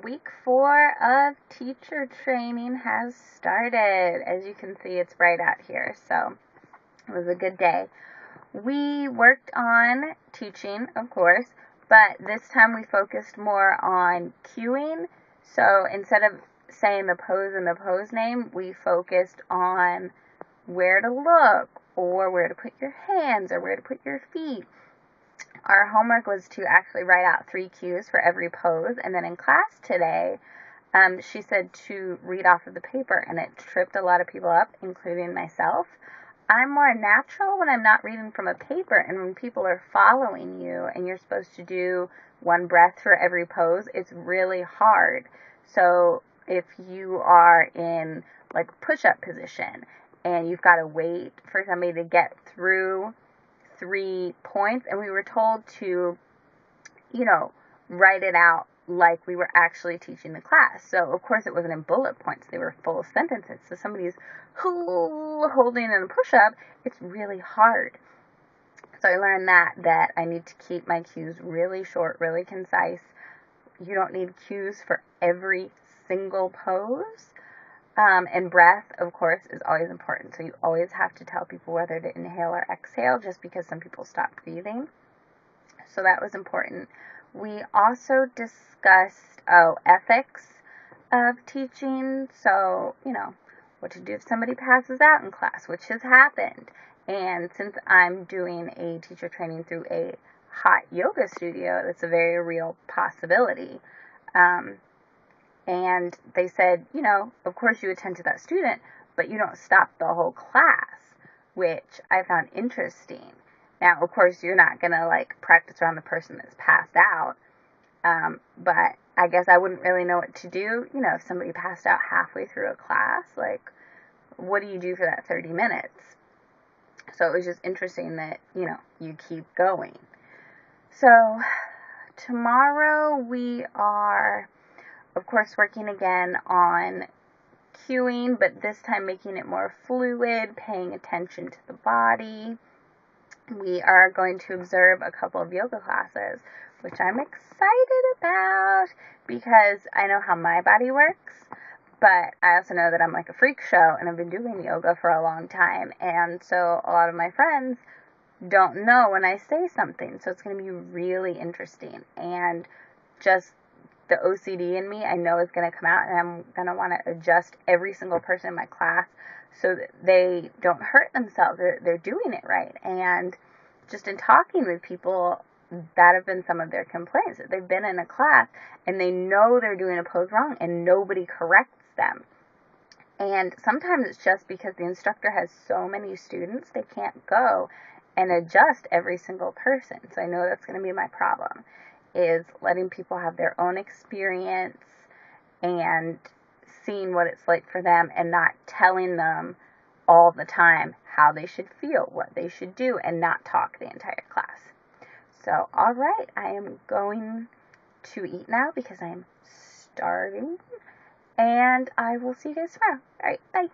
Week 4 of teacher training has started. As you can see, it's bright out here, so it was a good day. We worked on teaching, of course, but this time we focused more on cueing. So instead of saying the pose and the pose name, we focused on where to look, or where to put your hands, or where to put your feet. Our homework was to actually write out 3 cues for every pose, and then in class today, she said to read off of the paper, and it tripped a lot of people up, including myself. I'm more natural when I'm not reading from a paper, and when people are following you and you're supposed to do 1 breath for every pose, it's really hard. So if you are in like push-up position and you've got to wait for somebody to get through 3 points, and we were told to, write it out like we were actually teaching the class. So, of course, it wasn't in bullet points. They were full sentences. So somebody's holding in a push-up, it's really hard. So I learned that I need to keep my cues really short, really concise. You don't need cues for every single pose. And breath, of course, is always important. So you always have to tell people whether to inhale or exhale, just because some people stop breathing. So that was important. We also discussed, ethics of teaching. So, what to do if somebody passes out in class, which has happened. And since I'm doing a teacher training through a hot yoga studio, that's a very real possibility. And they said, of course you attend to that student, but you don't stop the whole class, which I found interesting. Now, of course, you're not going to, practice around the person that's passed out, but I guess I wouldn't really know what to do, if somebody passed out halfway through a class, what do you do for that 30 minutes? So it was just interesting that, you keep going. So tomorrow we are, of course, working again on cueing, but this time making it more fluid, paying attention to the body. We are going to observe a couple of yoga classes, which I'm excited about because I know how my body works, but I also know that I'm like a freak show, and I've been doing yoga for a long time, and so a lot of my friends don't know when I say something, so it's going to be really interesting, and just the OCD in me, I know is going to come out, and I'm going to want to adjust every single person in my class so that they don't hurt themselves. They're doing it right. And just in talking with people, that have been some of their complaints. That they've been in a class and they know they're doing a pose wrong and nobody corrects them. And sometimes it's just because the instructor has so many students, they can't go and adjust every single person. So I know that's going to be my problem, is letting people have their own experience and seeing what it's like for them, and not telling them all the time how they should feel, what they should do, and not talk the entire class. So, all right, I am going to eat now because I'm starving, and I will see you guys tomorrow. All right, bye.